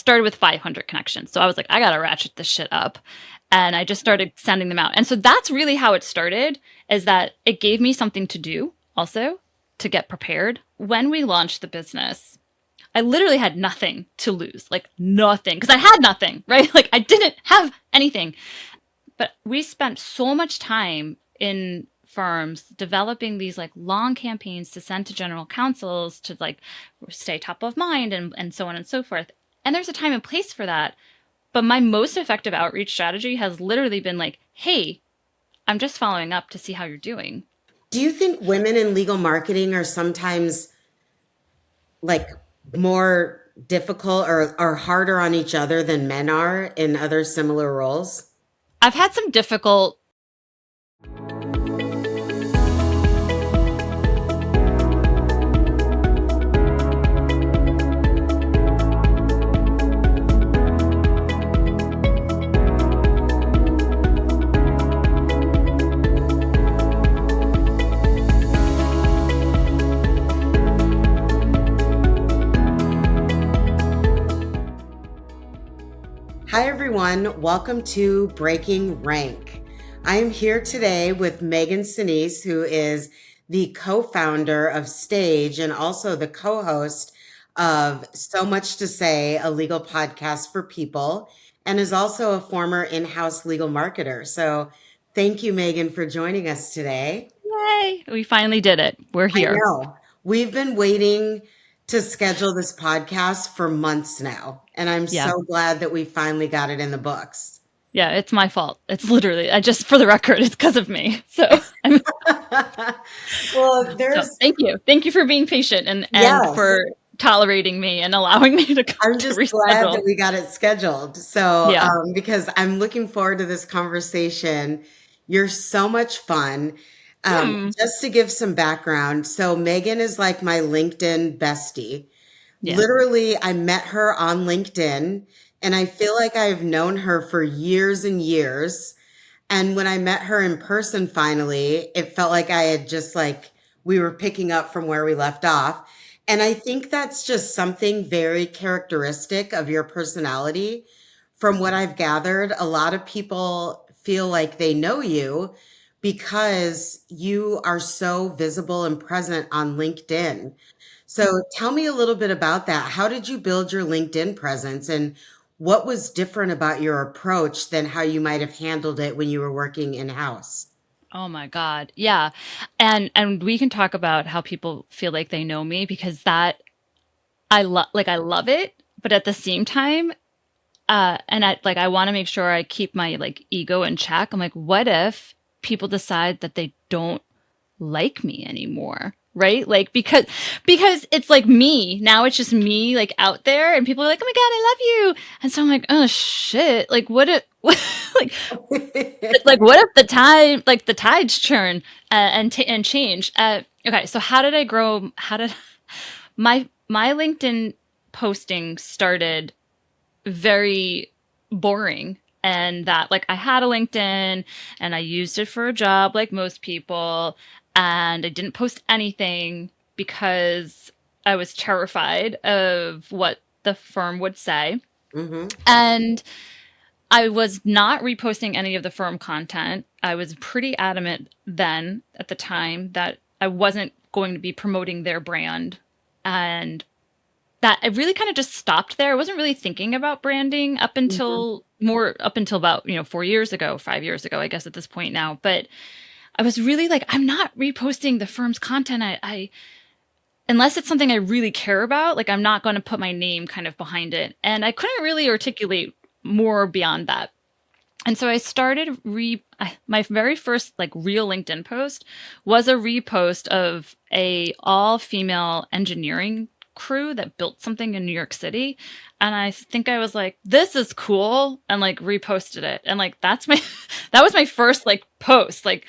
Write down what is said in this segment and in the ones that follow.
started with 500 connections. So I was like, I got to ratchet this shit up. And I just started sending them out. And so that's really how it started, is that it gave me something to do also to get prepared. When we launched the business, I literally had nothing to lose, like nothing, because I had nothing, right? Like I didn't have anything. But we spent so much time in firms developing these like long campaigns to send to general counsels to like stay top of mind and so on and so forth. And there's a time and place for that. But my most effective outreach strategy has literally been like, hey, I'm just following up to see how you're doing. Do you think women in legal marketing are sometimes like more difficult or harder on each other than men are in other similar roles? I've had some difficult Hi, everyone. Welcome to Breaking Rank. I am here today with Megan Senese, who is the co-founder of Stage and also the co-host of So Much to Say, a legal podcast for people, and is also a former in-house legal marketer. So thank you, Megan, for joining us today. Yay! We finally did it. We're I here. know. We've been waiting to schedule this podcast for months now, and I'm Yeah. so glad that we finally got it in the books. Yeah, it's my fault. It's literally, I just, for the record, it's because of me. So, Well, so thank you. Thank you for being patient and yes, for tolerating me and allowing me to I'm to just glad reschedule. that we got it scheduled. So, Yeah. because I'm looking forward to this conversation. You're so much fun. Hmm. Just to give some background, so Megan is like my LinkedIn bestie. Yeah. Literally, I met her on LinkedIn, and I feel like I've known her for years and years. And when I met her in person finally, it felt like I had just like we were picking up from where we left off. And I think that's just something very characteristic of your personality. From what I've gathered, a lot of people feel like they know you because you are so visible and present on LinkedIn. So tell me a little bit about that. How did you build your LinkedIn presence and what was different about your approach than how you might have handled it when you were working in-house? Oh my God. Yeah. And we can talk about how people feel like they know me, because that I love it, but at the same time, and I want to make sure I keep my like ego in check. I'm like, what if people decide that they don't like me anymore? Right? Like because it's like me. Now it's just me like out there and people are like, "Oh my God, I love you." And so I'm like, "Oh shit. Like what if like what if the tides churn and change?" Okay, so how did I grow? How did my LinkedIn posting started very boring, and that like I had a LinkedIn and I used it for a job like most people, and I didn't post anything because I was terrified of what the firm would say. Hmm. And I was not reposting any of the firm content. I was pretty adamant then at the time that I wasn't going to be promoting their brand, and that I really kind of just stopped there. I wasn't really thinking about branding up until about, 4 years ago, 5 years ago, I guess at this point now. But I was really like, I'm not reposting the firm's content. I unless it's something I really care about, like I'm not going to put my name kind of behind it. And I couldn't really articulate more beyond that. And so I started my very first like real LinkedIn post was a repost of a all female engineering crew that built something in New York City. And I think I was like, this is cool, and like reposted it. And like that was my first like post. Like,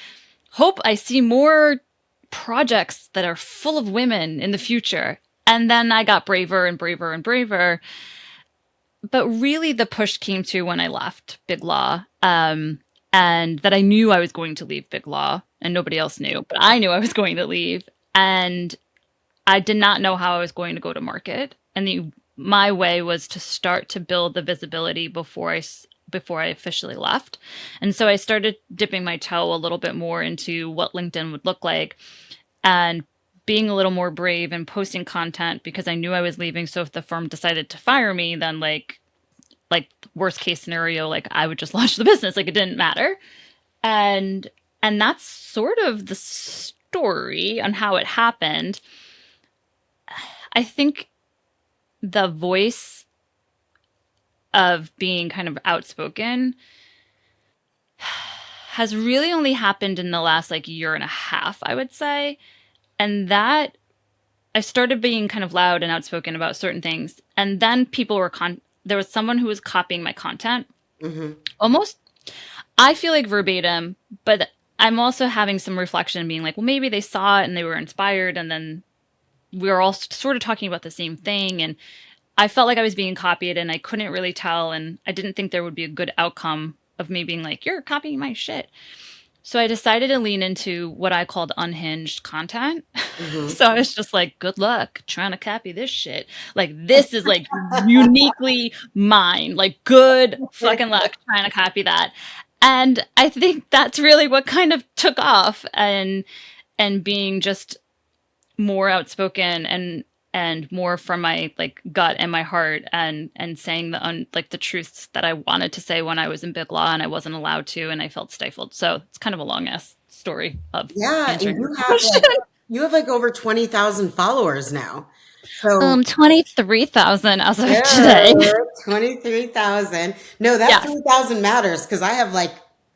hope I see more projects that are full of women in the future. And then I got braver and braver and braver. But really, the push came to when I left Big Law, and that I knew I was going to leave Big Law, and nobody else knew, but I knew I was going to leave, and I did not know how I was going to go to market. And my way was to start to build the visibility before I officially left. And so I started dipping my toe a little bit more into what LinkedIn would look like and being a little more brave and posting content because I knew I was leaving. So if the firm decided to fire me, then like worst case scenario, like I would just launch the business. Like it didn't matter. And that's sort of the story on how it happened. I think the voice of being kind of outspoken has really only happened in the last like year and a half, I would say. And that I started being kind of loud and outspoken about certain things. And then people were there was someone who was copying my content Hmm. almost, I feel like verbatim, but I'm also having some reflection being like, well, maybe they saw it and they were inspired. And then we were all sort of talking about the same thing. And I felt like I was being copied and I couldn't really tell. And I didn't think there would be a good outcome of me being like, you're copying my shit. So I decided to lean into what I called unhinged content. Hmm. So I was just like, good luck trying to copy this shit. Like, this is like uniquely mine. Like, good fucking luck trying to copy that. And I think that's really what kind of took off and being just more outspoken and more from my like gut and my heart and saying like the truths that I wanted to say when I was in Big Law and I wasn't allowed to and I felt stifled. So it's kind of a long ass story of Yeah, and answering your question. you have like over 20,000 followers now. So 23,000 as of yeah, today. 23,000. No, that Yes. 3,000 matters because I have like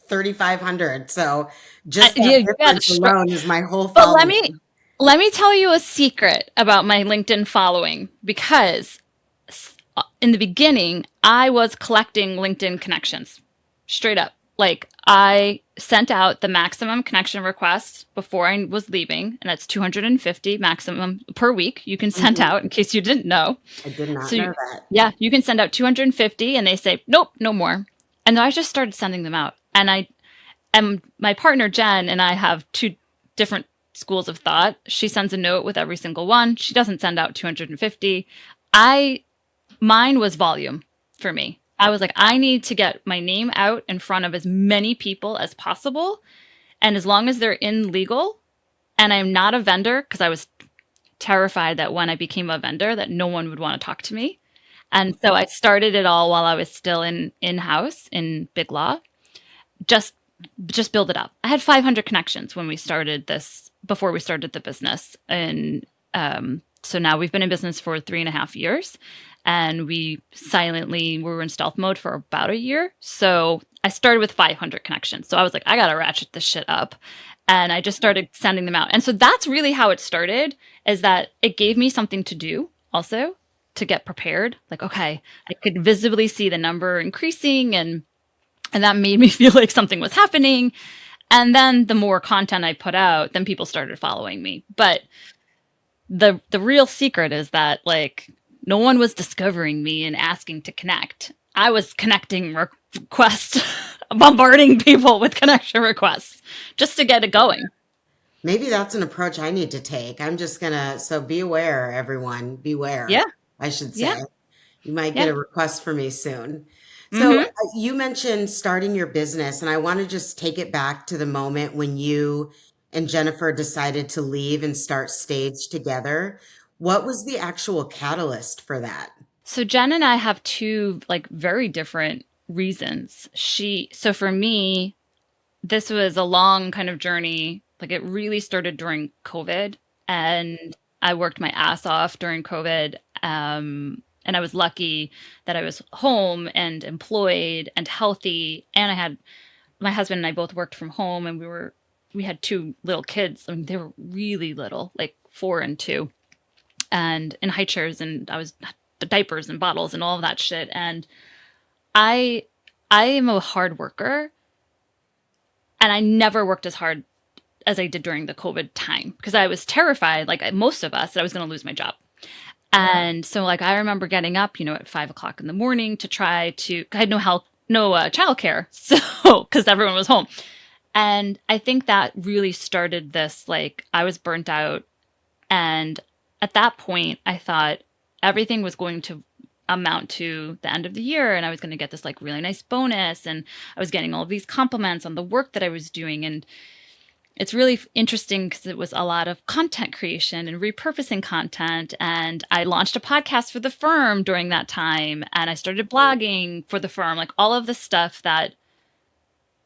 3,500. So just that Yeah, you got difference it. alone is my whole But following. let me tell you a secret about my LinkedIn following because in the beginning I was collecting LinkedIn connections straight up. Like I sent out the maximum connection requests before I was leaving, and that's 250 maximum per week you can send Mhm. out in case you didn't know. I did not So know that. yeah, you can send out 250 and they say, "Nope, no more." And I just started sending them out. And my partner Jen and I have two different schools of thought. She sends a note with every single one. She doesn't send out 250. I Mine was volume for me. I was like, I need to get my name out in front of as many people as possible. And as long as they're in legal and I'm not a vendor, because I was terrified that when I became a vendor that no one would want to talk to me. And so I started it all while I was still in-house in Big Law. Just build it up. I had 500 connections when we started this, before we started the business. And so now we've been in business for 3.5 years and we were in stealth mode for about a year. So I started with 500 connections. So I was like, I got to ratchet this shit up. And I just started sending them out. And so that's really how it started, is that it gave me something to do also to get prepared. Like, okay, I could visibly see the number increasing and that made me feel like something was happening. And then the more content I put out, then people started following me. But the real secret is that like no one was discovering me and asking to connect. I was connecting requests, bombarding people with connection requests just to get it going. Maybe that's an approach I need to take. I'm just gonna, so be aware, everyone. Yeah, Beware, I should yeah, say. You might get yeah. a request for me soon. So Mm-hmm. you mentioned starting your business, and I want to just take it back to the moment when you and Jennifer decided to leave and start Stage together. What was the actual catalyst for that? So Jen and I have two like very different reasons. So for me, this was a long kind of journey. Like it really started during COVID, and I worked my ass off during COVID. And I was lucky that I was home and employed and healthy. And I had my husband and I both worked from home, and we had two little kids. I mean, they were really little, like 4 and 2, and in high chairs, and I was diapers and bottles and all of that shit. And I I am a hard worker, and I never worked as hard as I did during the COVID time because I was terrified, like most of us, that I was going to lose my job. And so, like, I remember getting up, at 5 o'clock in the morning to try to, I had no help, no childcare. So, because everyone was home. And I think that really started this, like, I was burnt out. And at that point, I thought everything was going to amount to the end of the year, and I was going to get this like really nice bonus, and I was getting all of these compliments on the work that I was doing. And it's really interesting because it was a lot of content creation and repurposing content. And I launched a podcast for the firm during that time. And I started blogging for the firm, like all of the stuff that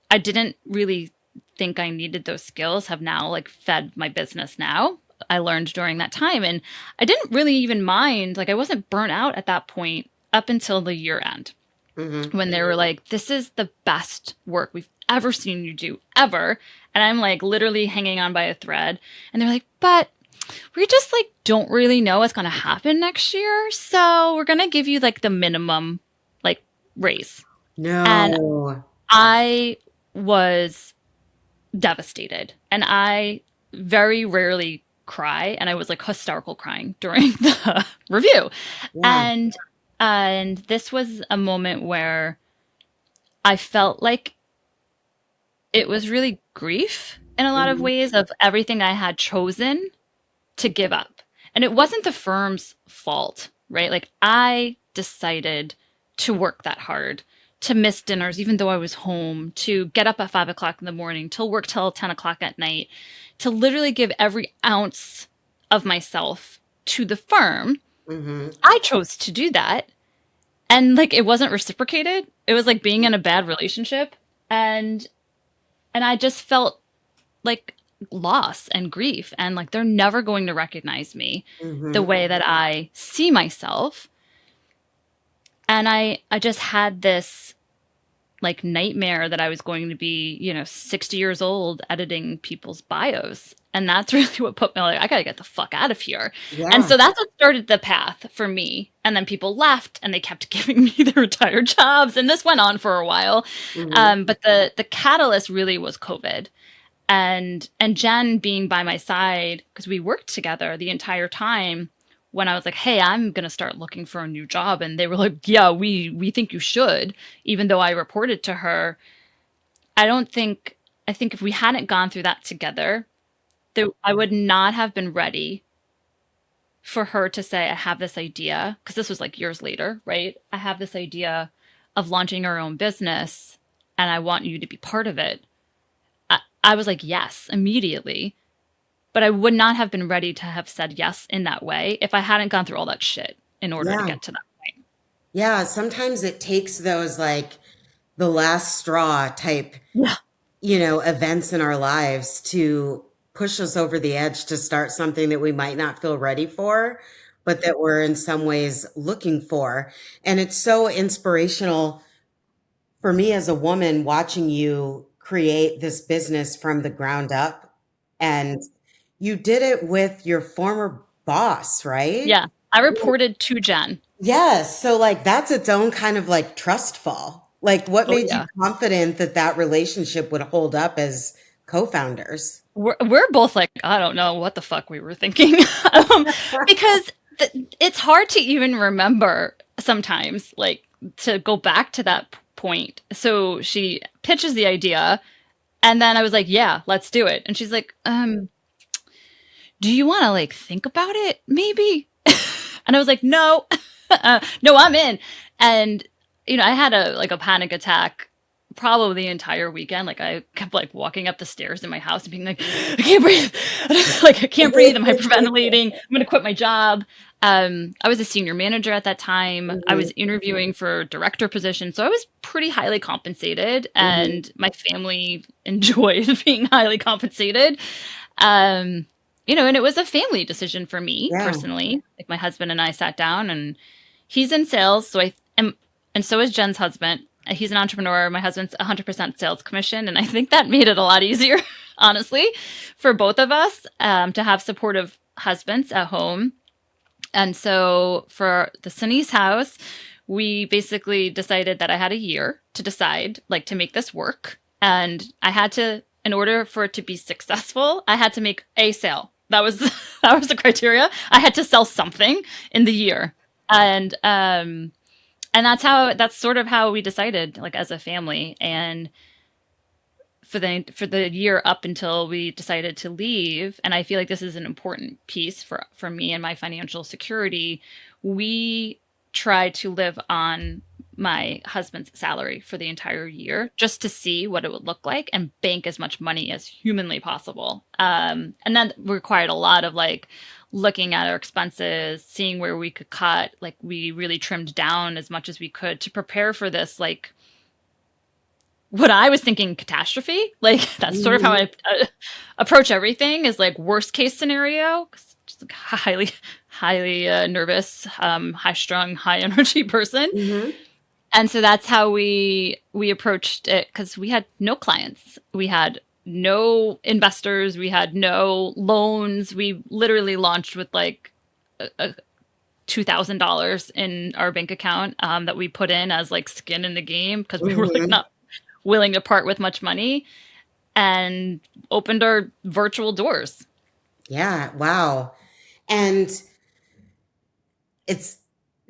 I didn't really think I needed those skills have now like fed my business now. I learned during that time. And I didn't really even mind, like I wasn't burnt out at that point up until the year end Hmm. when they were like, this is the best work we've ever seen you do ever. And I'm like literally hanging on by a thread. And they're like, but we just like don't really know what's going to happen next year. So we're going to give you like the minimum like raise. And No. I was devastated. And I very rarely cry. And I was like hysterical crying during the review. Yeah. And this was a moment where I felt like it was really grief in a lot of Hmm. ways of everything I had chosen to give up. And it wasn't the firm's fault, right? Like I decided to work that hard, to miss dinners, even though I was home, to get up at 5 o'clock in the morning, to work till 10 o'clock at night, to literally give every ounce of myself to the firm. Hmm. I chose to do that. And like it wasn't reciprocated. It was like being in a bad relationship. And I just felt like loss and grief and like they're never going to recognize me the Hmm. way that I see myself. And I just had this like nightmare that I was going to be, 60 years old editing people's bios. And that's really what put me like, I gotta get the fuck out of here. And Yeah. so that's what started the path for me. And then people left and they kept giving me the retired jobs. And this went on for a while. Hmm. But the catalyst really was COVID. And Jen being by my side, because we worked together the entire time when I was like, hey, I'm gonna start looking for a new job. And they were like, yeah, we think you should, even though I reported to her. I don't think I think if we hadn't gone through that together, I would not have been ready for her to say, I have this idea, because this was like years later, right? I have this idea of launching our own business and I want you to be part of it. I was like, yes, immediately. But I would not have been ready to have said yes in that way if I hadn't gone through all that shit in order to Yeah. get to that point. Yeah. Sometimes it takes those like the last straw type, Yeah. events in our lives to push us over the edge to start something that we might not feel ready for, but that we're in some ways looking for. And it's so inspirational for me as a woman watching you create this business from the ground up. And you did it with your former boss, right? Yeah. I reported to Jen. Yes. So, like, that's its own kind of like trust fall. Like, what Oh, made you yeah. confident that that relationship would hold up as co-founders? We're both like, I don't know what the fuck we were thinking. um, because it's hard to even remember sometimes, like, to go back to that point. So she pitches the idea, and then I was like, yeah, let's do it. And she's like, do you want to like think about it maybe? And I was like, no, no, I'm in. And I had a panic attack probably the entire weekend. Like I kept like walking up the stairs in my house and being like, I can't breathe. Like I can't breathe. I'm hyperventilating. I'm going to quit my job. I was a senior manager at that time. I Mhm, was interviewing for director position. So I was pretty highly compensated mhm. and my family enjoyed being highly compensated. Um, and it was a family decision for me Yeah. personally. Like my husband and I sat down and he's in sales. So I am, and so is Jen's husband. He's an entrepreneur. My husband's 100% sales commission. And I think that made it a lot easier, honestly, for both of us to have supportive husbands at home. And so for the Senese house, we basically decided that I had a year to decide, like, to make this work. And I had to, in order for it to be successful, I had to make a sale. That was that was the criteria. I had to sell something in the year. And that's sort of how we decided, like as a family. And for the year up until we decided to leave, and I feel like this is an important piece for me and my financial security, we try to live on my husband's salary for the entire year just to see what it would look like and bank as much money as humanly possible. And that required a lot of like looking at our expenses, seeing where we could cut. Like we really trimmed down as much as we could to prepare for this, like what I was thinking catastrophe. Like that's sort of how Mhm. I approach everything is like worst case scenario. 'Cause just like highly nervous, high strung, high energy person. Mhm. And so that's how we approached it because we had no clients. We had no investors. We had no loans. We literally launched with like $2,000 in our bank account that we put in as like skin in the game because we were like Mhm. not willing to part with much money and opened our virtual doors. Yeah, wow. And it's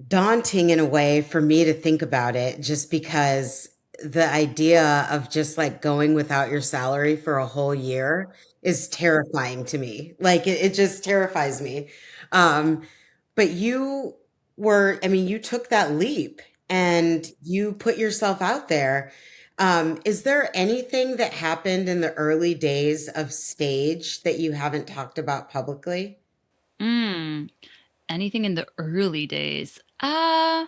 daunting in a way for me to think about it just because the idea of just like going without your salary for a whole year is terrifying to me. Like it just terrifies me. Um, but you were, I mean, you took that leap and you put yourself out there. Is there anything that happened in the early days of stage that you haven't talked about publicly? Mm, anything in the early days? I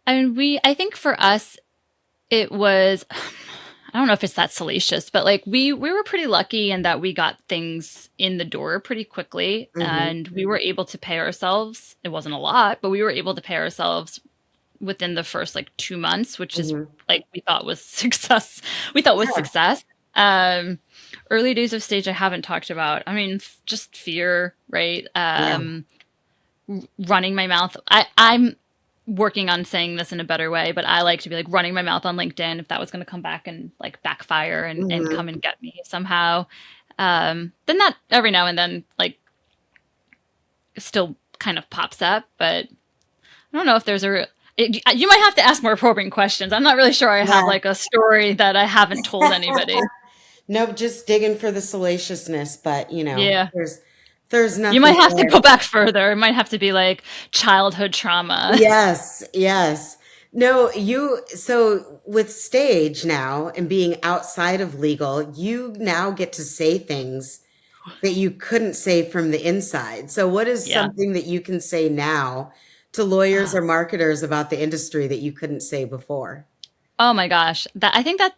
mean, I think for us, it was, I don't know if it's that salacious, but like we were pretty lucky in that we got things in the door pretty quickly Hmm. and we were able to pay ourselves. It wasn't a lot, but we were able to pay ourselves within the first like 2 months, which is Hmm. like we thought was success. We thought was Yeah. success. Um, Early days of stage I haven't talked about. I mean, just fear, right? Yeah. Running my mouth. I'm working on saying this in a better way, but I like to be like running my mouth on LinkedIn if that was going to come back and like backfire and Hmm. come and get me somehow. Then that every now and then like still kind of pops up, but I don't know if there's you might have to ask more probing questions. I'm not really sure I have Yeah. like a story that I haven't told anybody. Nope, just digging for the salaciousness, but Yeah. there's You nothing might have to there. go back further. It might have to be like childhood trauma. Yes, yes. No, you so with stage now and being outside of legal, you now get to say things that you couldn't say from the inside. So what is Yeah. something that you can say now to lawyers or Oh, marketers about the industry that you couldn't say before? oh my gosh. That I think that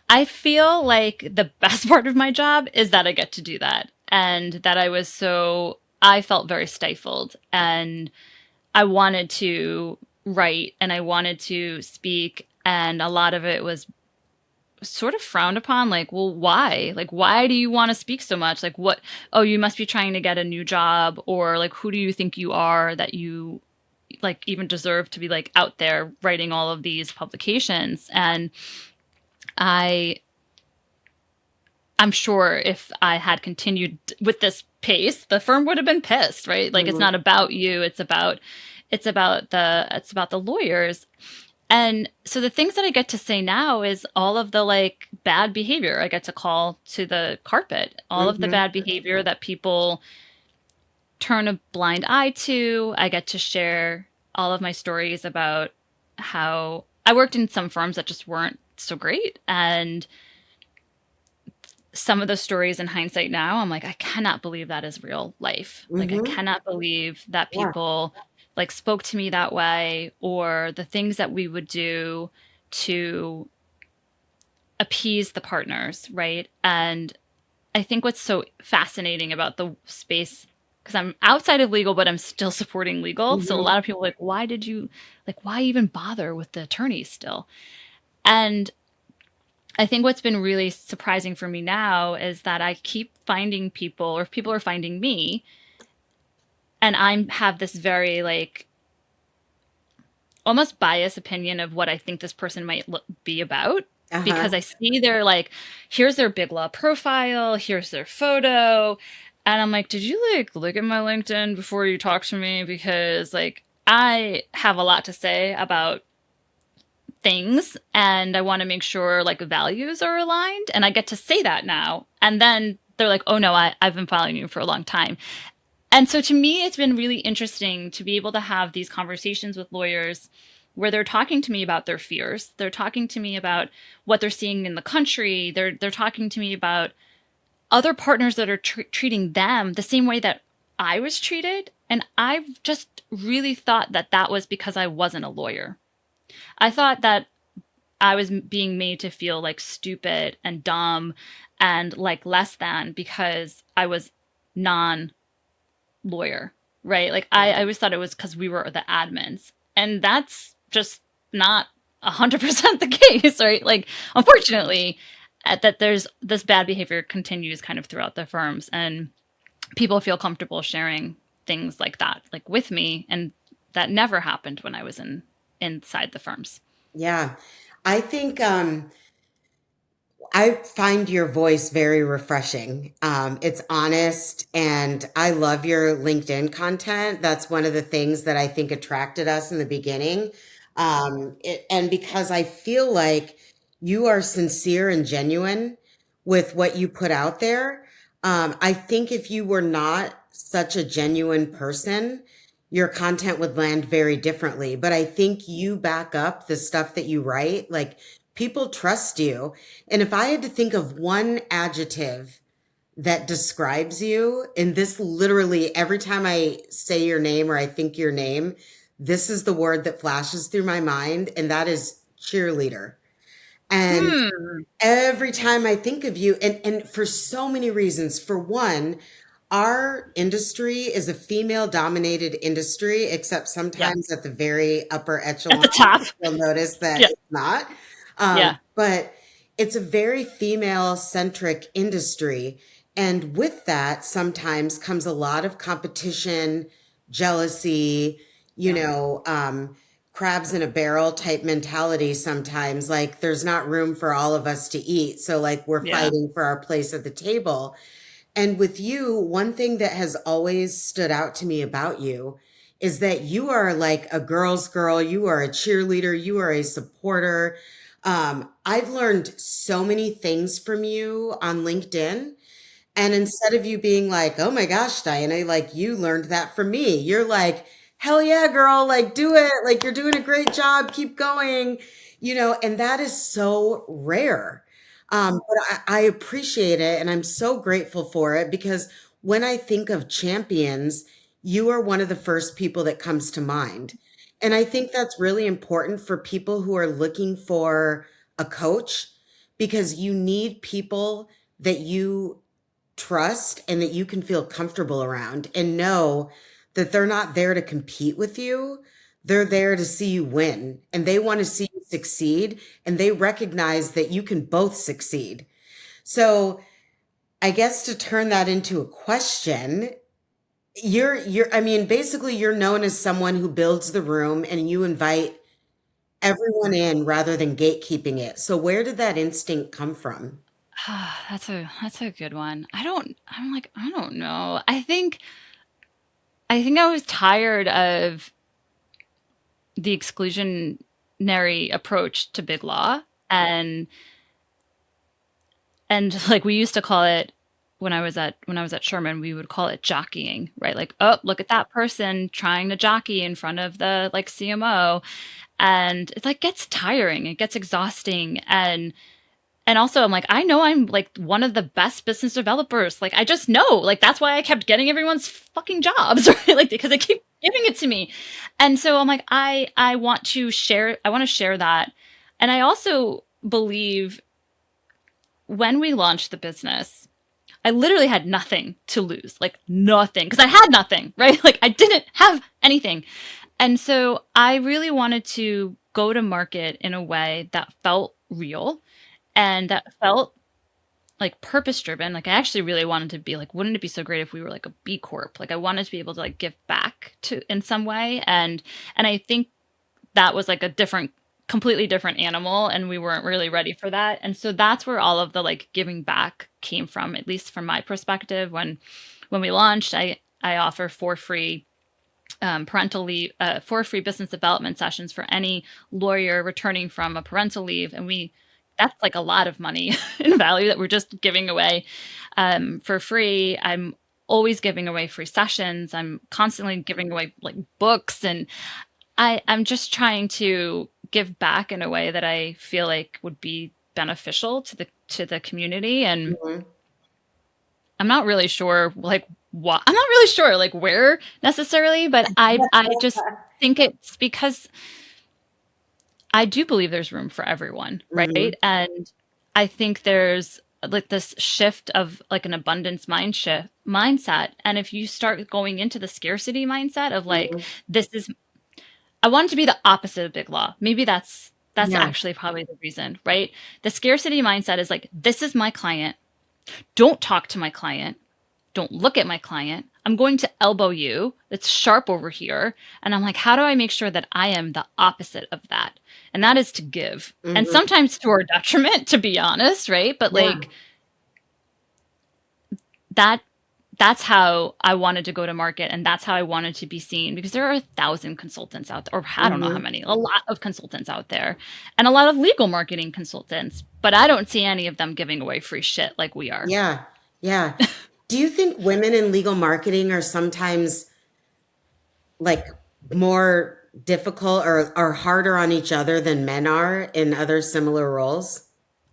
I feel like the best part of my job is that I get to do that and that I felt very stifled and I wanted to write and I wanted to speak and a lot of it was sort of frowned upon like well why do you want to speak so much like what oh you must be trying to get a new job or like who do you think you are that you like even deserve to be like out there writing all of these publications and I I'm sure if I had continued with this pace, the firm would have been pissed, right? Like it's Mhm. not about you, it's about the lawyers. And so the things that I get to say now is all of the like bad behavior I get to call to the carpet, all of the Mhm. bad behavior that people turn a blind eye to. I get to share all of my stories about how I worked in some firms that just weren't so great and some of the stories in hindsight now, I'm like, I cannot believe that is real life. Like, I Mhm. cannot believe that Yeah. people like spoke to me that way or the things that we would do to appease the partners, right? And I think what's so fascinating about the space, because I'm outside of legal, but I'm still supporting legal. So a Mhm. lot of people are like, why even bother with the attorneys still? And I think what's been really surprising for me now is that I keep finding people, or people are finding me, and I have this very like almost biased opinion of what I think this person might be about because Uh-huh. I see their like, here's their big law profile, here's their photo, and I'm like, did you like look at my LinkedIn before you talk to me? Because like I have a lot to say about things and I want to make sure like values are aligned and I get to say that now. And then they're like, oh no, I've been following you for a long time. And so to me, it's been really interesting to be able to have these conversations with lawyers where they're talking to me about their fears. They're talking to me about what they're seeing in the country. They're talking to me about other partners that are treating them the same way that I was treated. And I've just really thought that that was because I wasn't a lawyer. I thought that I was being made to feel like stupid and dumb and like less than because I was non lawyer, right? Like I always thought it was because we were the admins. And that's just not 100% the case, right? Like, unfortunately, that there's this bad behavior continues kind of throughout the firms, and people feel comfortable sharing things like that, like with me, and that never happened when I was inside the firms. Yeah. I think I find your voice very refreshing. It's honest, and I love your LinkedIn content. That's one of the things that I think attracted us in the beginning. And because I feel like you are sincere and genuine with what you put out there. I think if you were not such a genuine person, your content would land very differently. But I think you back up the stuff that you write. Like, people trust you. And if I had to think of one adjective that describes you, and this literally every time I say your name or I think your name, this is the word that flashes through my mind, and that is cheerleader. And Hmm. every time I think of you, and for so many reasons. For one, our industry is a female dominated industry, except Yeah. sometimes at the very upper At echelon, the top. you'll notice that Yeah. it's not. Yeah. But it's a very female centric industry. And with that, sometimes comes a lot of competition, jealousy, you Yeah. know, crabs in a barrel type mentality sometimes. Like, there's not room for all of us to eat. So, like, we're Yeah. fighting for our place at the table. And with you, one thing that has always stood out to me about you is that you are like a girl's girl. You are a cheerleader. You are a supporter. I've learned so many things from you on LinkedIn. And instead of you being like, oh my gosh, Diana, like, you learned that from me, you're like, hell yeah, girl, like, do it. Like, you're doing a great job. Keep going, and that is so rare. But I appreciate it, and I'm so grateful for it, because when I think of champions, you are one of the first people that comes to mind. And I think that's really important for people who are looking for a coach, because you need people that you trust and that you can feel comfortable around and know that they're not there to compete with you. They're there to see you win, and they want to see you succeed, and they recognize that you can both succeed. So, I guess to turn that into a question, I mean, basically you're known as someone who builds the room and you invite everyone in rather than gatekeeping it. So where did that instinct come from? That's a good one. I don't know. I think I was tired of the exclusionary approach to big law, and like we used to call it when I was at Sherman, we would call it jockeying, right? Like, oh, look at that person trying to jockey in front of the like CMO, and it like gets tiring, it gets exhausting, and also I'm like, I know I'm like one of the best business developers. Like, I just know, like, that's why I kept getting everyone's fucking jobs, right? Like, because they keep giving it to me. And so I'm like, I want to share that. And I also believe when we launched the business, I literally had nothing to lose, like nothing, because I had nothing, right? Like, I didn't have anything. And so I really wanted to go to market in a way that felt real and that felt like purpose driven. Like, I actually really wanted to be like, wouldn't it be so great if we were like a B Corp? Like, I wanted to be able to like give back to in some way. And I think that was like a completely different animal, and we weren't really ready for that. And so that's where all of the like giving back came from, at least from my perspective. When we launched, I offer for free parental leave, for free business development sessions for any lawyer returning from a parental leave, and we that's like a lot of money in value that we're just giving away for free. always giving away free sessions. I'm constantly giving away like books, and I'm just trying to give back in a way that I feel like would be beneficial to the community. And Mhm. I'm not really sure like what I'm not really sure like where necessarily, but I just think it's because I do believe there's room for everyone, Mhm. right? And I think there's like this shift of like an abundance mindset. And if you start going into the scarcity mindset of like, Mhm. this is, I want it to be the opposite of big law. Maybe that's Yeah. actually probably the reason, right? The scarcity mindset is like, this is my client. Don't talk to my client. Don't look at my client. I'm going to elbow you. It's sharp over here. And I'm like, how do I make sure that I am the opposite of that? And that is to give. And Mhm. sometimes to our detriment, to be honest, right? But Yeah. like that that's how I wanted to go to market, and that's how I wanted to be seen, because there are 1,000 consultants out there, or I don't know how Mhm. many, a lot of consultants out there, and a lot of legal marketing consultants, but I don't see any of them giving away free shit like we are. Yeah. Yeah. Do you think women in legal marketing are sometimes like more difficult or harder on each other than men are in other similar roles?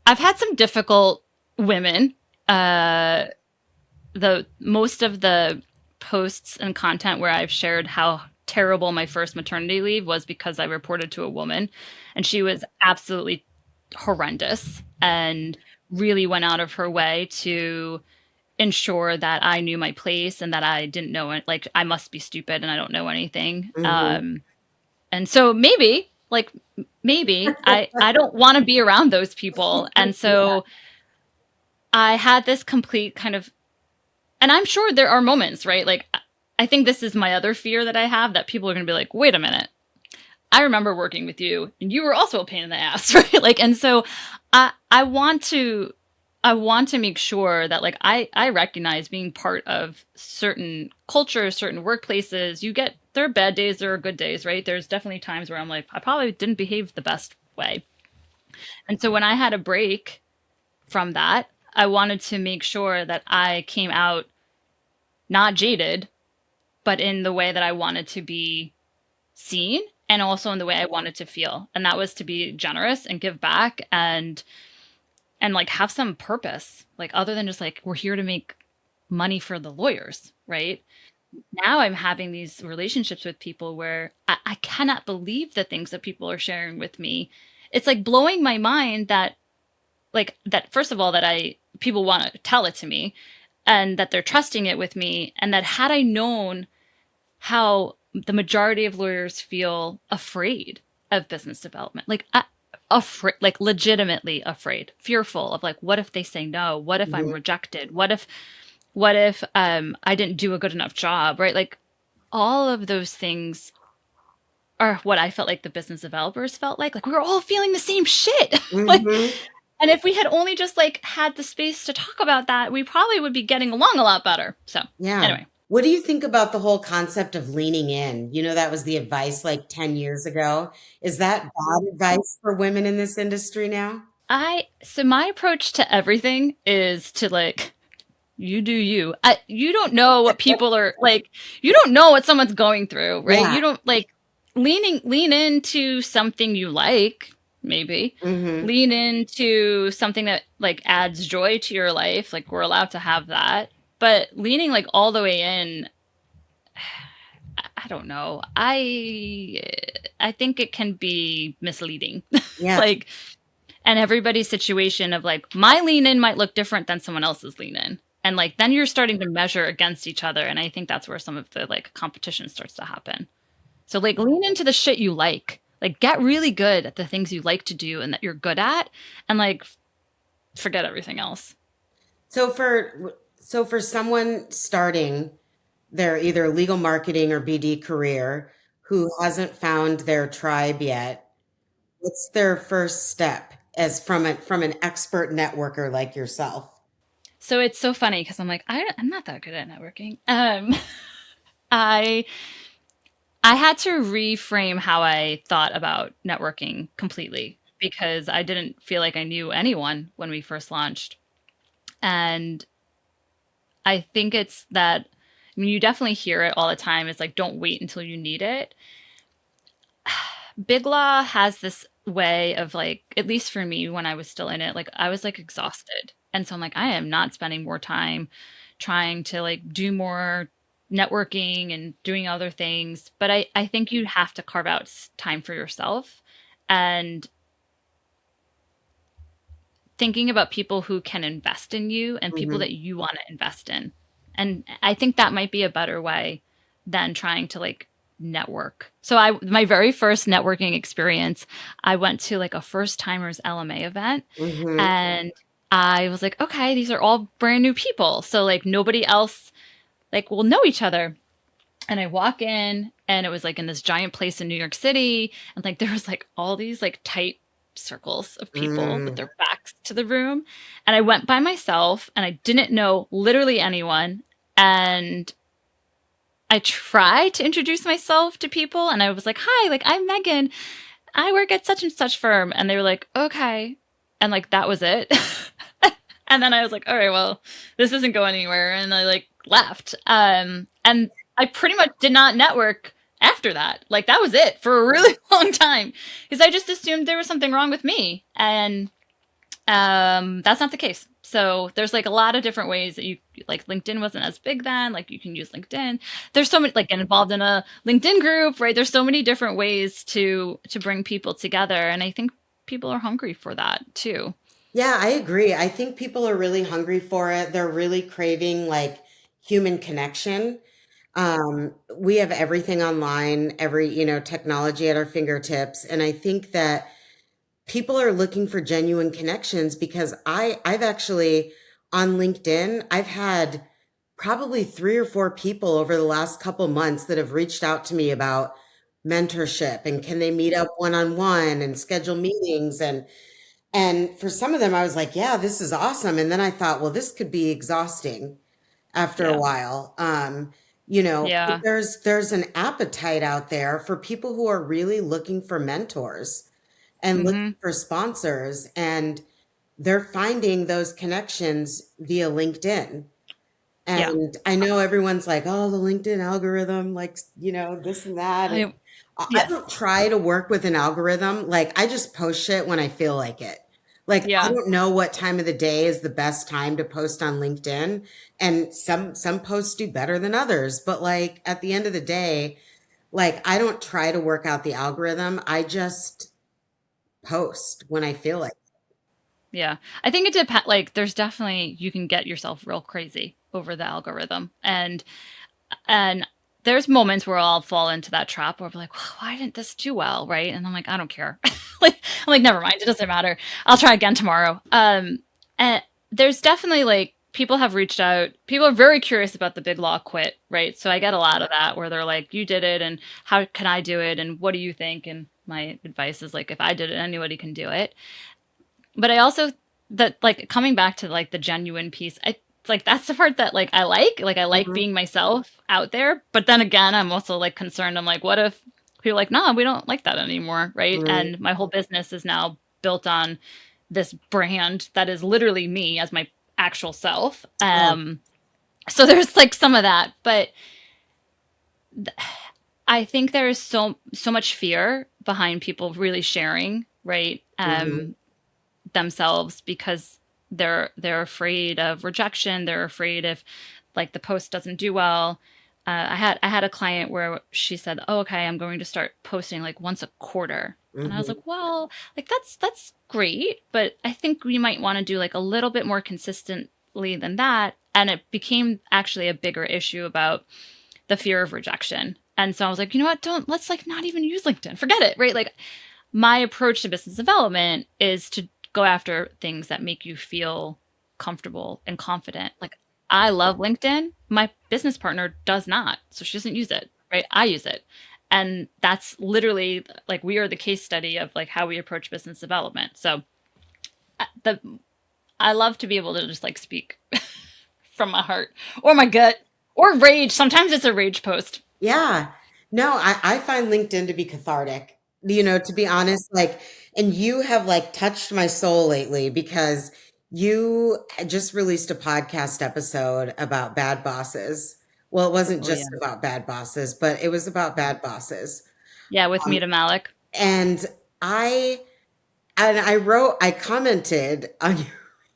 I've had some difficult women. Uh, the most of the posts and content where I've shared how terrible my first maternity leave was because I reported to a woman, and she was absolutely horrendous and really went out of her way to ensure that I knew my place and that I didn't know it. Like, I must be stupid and I don't know anything. Mhm. And so maybe I don't want to be around those people. And Yeah. so I had this complete kind of, and I'm sure there are moments, right? Like, I think this is my other fear that I have, that people are going to be like, wait a minute, I remember working with you and you were also a pain in the ass, right? Like, and so I want to, I want to make sure that like I recognize being part of certain cultures, certain workplaces, there are bad days, there are good days, right? There's definitely times where I'm like, I probably didn't behave the best way. And so when I had a break from that, I wanted to make sure that I came out not jaded, but in the way that I wanted to be seen, and also in the way I wanted to feel. And that was to be generous and give back, and like have some purpose, like other than just like we're here to make money for the lawyers, right? Now I'm having these relationships with people where I cannot believe the things that people are sharing with me. It's like blowing my mind that like that first of all that I people want to tell it to me, and that they're trusting it with me, and that had I known how the majority of lawyers feel afraid of business development, like afraid, like legitimately afraid, fearful of like, what if they say no? What if I'm Mhm. rejected? What if I didn't do a good enough job, right? Like all of those things are what I felt like the business developers felt like we were all feeling the same shit. Like, Mhm. and if we had only just like had the space to talk about that, we probably would be getting along a lot better. So Yeah. anyway, What do you think about the whole concept of leaning in? You know, that was the advice like 10 years ago. Is that bad advice for women in this industry now? so my approach to everything is to like, you do you. You don't know what people are like. You don't know what someone's going through, right? Yeah. You don't like lean into something you like, maybe. Mhm. Lean into something that like adds joy to your life. Like we're allowed to have that. But leaning like all the way in, I don't know. I think it can be misleading. Yeah. Like, and everybody's situation of like my lean in might look different than someone else's lean in, and like then you're starting to measure against each other, and I think that's where some of the like competition starts to happen. So like lean into the shit you like get really good at the things you like to do and that you're good at, and like forget everything else. So for someone starting their either legal marketing or BD career who hasn't found their tribe yet, what's their first step as from an expert networker like yourself? So it's so funny because I'm like I'm not that good at networking. I I had to reframe how I thought about networking completely, because I didn't feel like I knew anyone when we first launched. And I think it's that, I mean, you definitely hear it all the time. It's like, don't wait until you need it. Big Law has this way of like, at least for me when I was still in it, like I was like exhausted. And so I'm like, I am not spending more time trying to like do more networking and doing other things. But I think you have to carve out time for yourself and thinking about people who can invest in you and people Hmm. that you want to invest in. And I think that might be a better way than trying to like network. So I my very first networking experience, I went to like a first timers LMA event Hmm. and I was like, okay, these are all brand new people. So like nobody else like will know each other. And I walk in and it was like in this giant place in New York City and like there was like all these like tight circles of people with Mm. their backs to the room and I went by myself and I didn't know literally anyone and I tried to introduce myself to people and I was like, "Hi, like I'm Megan. I work at such and such firm." And they were like, "Okay." And like that was it. And then I was like, "All right, well, this isn't going anywhere." And I like left. And I pretty much did not network after that. Like that was it for a really long time because I just assumed there was something wrong with me. And that's not the case. So there's like a lot of different ways that you like LinkedIn wasn't as big then, like you can use LinkedIn. There's so many like get involved in a LinkedIn group, right? There's so many different ways to bring people together and I think people are hungry for that too. Yeah, I agree. I think people are really hungry for it. They're really craving like human connection. We have everything online, every, technology at our fingertips. And I think that people are looking for genuine connections because I've actually on LinkedIn, I've had probably 3 or 4 people over the last couple months that have reached out to me about mentorship and can they meet up one on one and schedule meetings and for some of them I was like, yeah, this is awesome. And then I thought, well, this could be exhausting after a Yeah. while. But Yeah. there's an appetite out there for people who are really looking for mentors and looking Mhm. for sponsors, and they're finding those connections via LinkedIn. Yeah. And I know everyone's like, oh, the LinkedIn algorithm, like, this and that. And I I yes. don't try to work with an algorithm. Like, I just post shit when I feel like it. Like, I Yeah. don't know what time of the day is the best time to post on LinkedIn. And some posts do better than others. But like at the end of the day, like I don't try to work out the algorithm. I just post when I feel like. Yeah. I think it depends like there's definitely you can get yourself real crazy over the algorithm. And there's moments where I'll fall into that trap where I'm like, well, why didn't this do well? Right. And I'm like, I don't care. Like, I'm like, never mind. It doesn't matter. I'll try again tomorrow. And there's definitely like people have reached out. People are very curious about the big law quit. Right. So I get a lot of that where they're like, you did it. And how can I do it? And what do you think? And my advice is like, if I did it, anybody can do it. But I also that like coming back to like the genuine piece, I like that's the part that like I like Mhm. being myself out there. But then again, I'm also like concerned. I'm like, what if people are like, nah, we don't like that anymore, right? Mhm. And my whole business is now built on this brand that is literally me as my actual self. Oh. So there's like some of that, but I think there is so much fear behind people really sharing, right? Mhm. Themselves because they're afraid of rejection. They're afraid if like the post doesn't do well. I had a client where she said, "Oh, okay, I'm going to start posting like once a quarter," and I was Mhm. like, "Well, like that's great, but I think we might want to do like a little bit more consistently than that." And it became actually a bigger issue about the fear of rejection. And so I was like, you know what? Don't let's like not even use LinkedIn. Forget it, right? Like my approach to business development is to go after things that make you feel comfortable and confident. Like I love LinkedIn. My business partner does not. So she doesn't use it, right? I use it. And that's literally like we are the case study of like how we approach business development. So the I love to be able to just like speak from my heart or my gut or rage. Sometimes it's a rage post. Yeah. No, I find LinkedIn to be cathartic, to be honest, like, and you have like touched my soul lately because You just released a podcast episode about bad bosses. Well, it wasn't Oh yeah. just about bad bosses, but it was about bad bosses. Yeah, with Um, Mita Malik. and I I commented on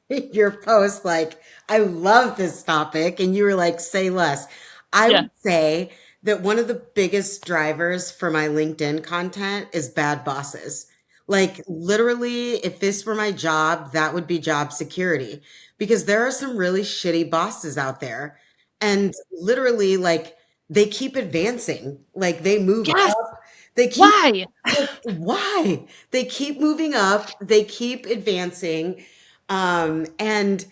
your post like, I love this topic, and you were like, say less. I Yeah. would say that one of the biggest drivers for my LinkedIn content is bad bosses. Like literally, if this were my job, that would be job security because there are some really shitty bosses out there. And literally, like they keep advancing, like they move Yes. up, they keep Why? like, why? They keep moving up, they keep advancing. And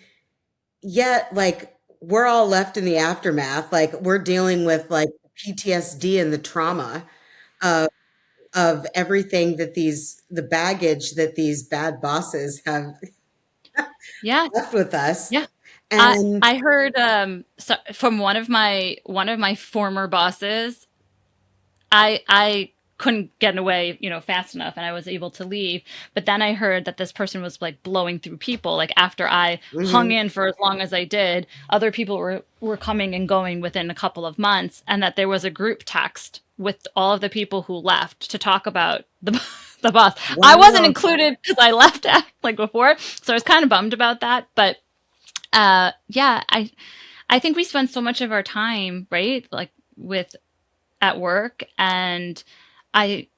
yet, like, we're all left in the aftermath. Like, we're dealing with like PTSD and the trauma of, of everything that the baggage that these bad bosses have left Yes. with us. Yeah. And I heard so from one of my former bosses. I couldn't get away, fast enough, and I was able to leave. But then I heard that this person was like blowing through people. Like after I hung mhm, in for as long as I did, other people were coming and going within a couple of months, and that there was a group text with all of the people who left to talk about the the boss. I wasn't wow. included because I left like before, so I was kind of bummed about that. But yeah, I think we spend so much of our time, right, like with at work, and I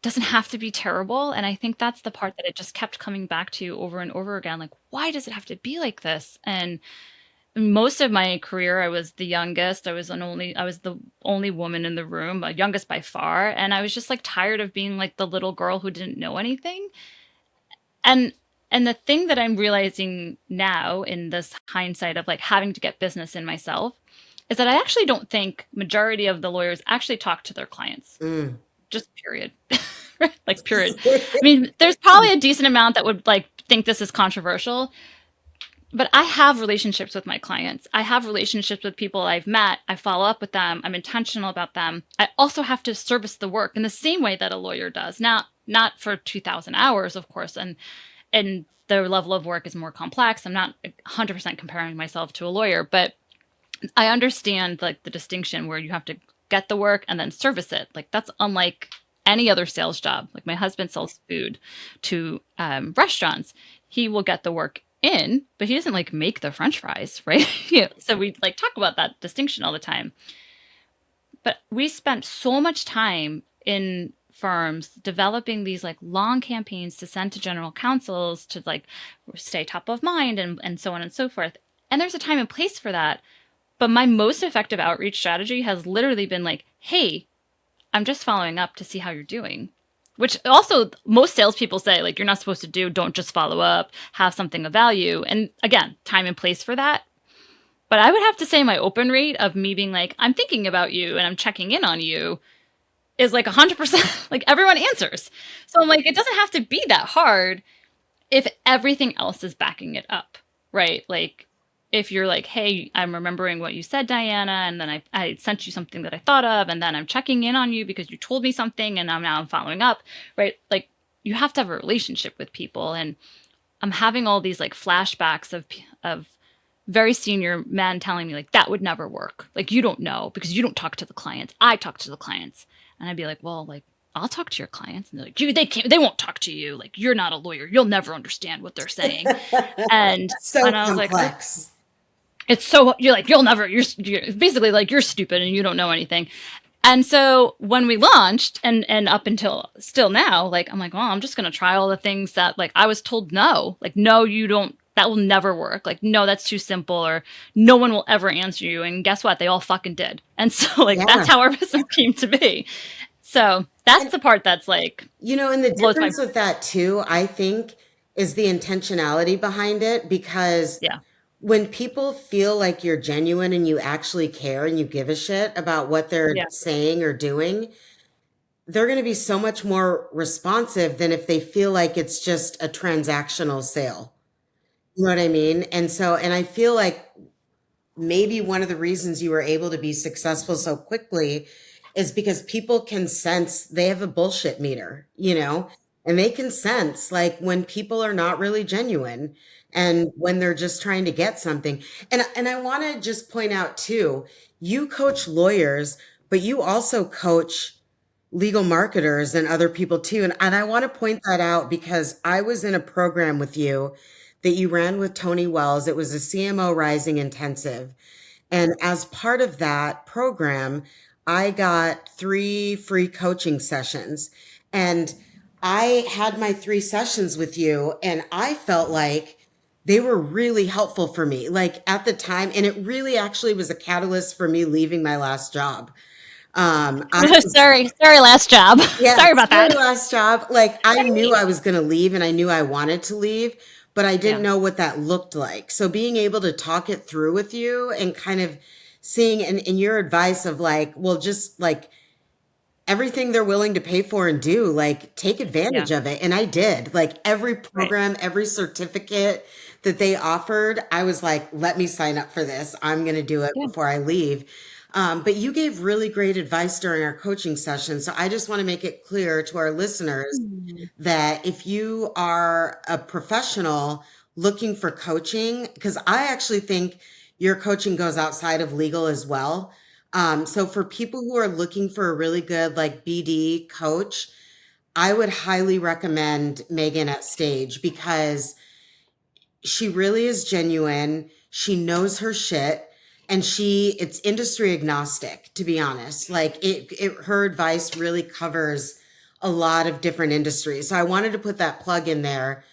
doesn't have to be terrible. And I think that's the part that it just kept coming back to over and over again. Like, why does it have to be like this? And most of my career, I was the youngest. I was the only woman in the room, youngest by far. And I was just like tired of being like the little girl who didn't know anything. And and the thing that I'm realizing now in this hindsight of like having to get business in myself is that I actually don't think majority of the lawyers actually talk to their clients. Mm. Just period. Like period. I mean, there's probably a decent amount that would like think this is controversial, but I have relationships with my clients. I have relationships with people I've met. I follow up with them. I'm intentional about them. I also have to service the work in the same way that a lawyer does. Now, not for 2,000 hours, of course, and their level of work is more complex. I'm not 100% comparing myself to a lawyer, but I understand like the distinction where you have to get the work and then service it. Like that's unlike any other sales job. Like my husband sells food to restaurants. He will get the work in, but he doesn't like make the French fries, right? So we like talk about that distinction all the time. But we spent so much time in firms developing these like long campaigns to send to general counsels to like stay top of mind and so on and so forth. And there's a time and place for that, but my most effective outreach strategy has literally been like, hey, I'm just following up to see how you're doing. Which also most salespeople say, like, you're not supposed to do, don't just follow up, have something of value. And again, time and place for that. But I would have to say my open rate of me being like, I'm thinking about you and I'm checking in on you is like 100%. Like everyone answers. So I'm like, it doesn't have to be that hard if everything else is backing it up, right? Like if you're like, hey, I'm remembering what you said, Diana, and then I sent you something that I thought of, and then I'm checking in on you because you told me something, and I'm following up, right? Like you have to have a relationship with people, and I'm having all these like flashbacks of very senior men telling me like that would never work. Like you don't know because you don't talk to the clients. I talk to the clients, and I'd be like, well, like I'll talk to your clients, and they're like, they won't talk to you. Like you're not a lawyer. You'll never understand what they're saying. And So and I was like, oh, complex. it's so you're like you're basically like you're stupid and you don't know anything. And so when we launched and up until still now, like I'm like, well, I'm just gonna try all the things that like I was told no, like no, you don't. That will never work. Like no, that's too simple, or no one will ever answer you. And guess what? They all fucking did. And so like that's Yeah. how our business came to be. So that's And the part that's like and the blows my difference with that too, I think, is the intentionality behind it because yeah when people feel like you're genuine and you actually care and you give a shit about what they're yeah saying or doing, they're going to be so much more responsive than if they feel like it's just a transactional sale. You know what I mean? And so, and I feel like maybe one of the reasons you were able to be successful so quickly is because people can sense they have a bullshit meter, and they can sense like when people are not really genuine. and when they're just trying to get something. And I want to just point out too, you coach lawyers, but you also coach legal marketers and other people too. And I want to point that out because I was in a program with you that you ran with Tony Wells. It was a CMO Rising Intensive. And as part of that program, I got 3 free coaching sessions. And I had my 3 sessions with you, and I felt like they were really helpful for me. Like at the time, and it really actually was a catalyst for me leaving my last job. I was Sorry, last job. yeah, Sorry about very that. last job. Like I knew I was going to leave and I knew I wanted to leave, but I didn't Yeah. know what that looked like. So being able to talk it through with you and kind of seeing and your advice of like, well, just like everything they're willing to pay for and do, like take Yeah. advantage of it. And I did. Like every Right. program, every certificate that they offered, I was like, let me sign up for this. I'm going to do it Yeah. before I leave. But you gave really great advice during our coaching session. So I just want to make it clear to our listeners Hmm. that if you are a professional looking for coaching, because I actually think your coaching goes outside of legal as well. So for people who are looking for a really good like BD coach, I would highly recommend Megan at Stage because she really is genuine. She knows her shit and it's industry agnostic, to be honest. Like her advice really covers a lot of different industries. So I wanted to put that plug in there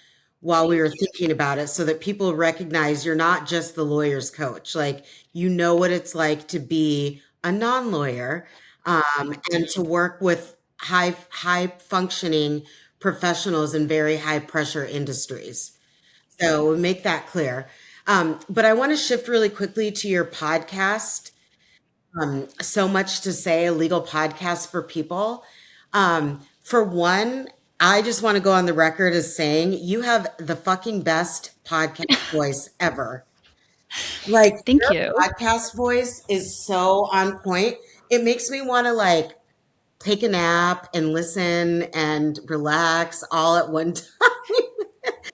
while we Thank were you. thinking about it so that people recognize you're not just the lawyer's coach. Like you know what it's like to be a non-lawyer, and to work with high functioning professionals in very high pressure industries. So we'll make that clear. But I want to shift really quickly to your podcast. So much to say, a legal podcast for people. For one, I just want to go on the record as saying you have the fucking best podcast voice ever. Like Thank your you. podcast voice is so on point. It makes me want to like take a nap and listen and relax all at one time.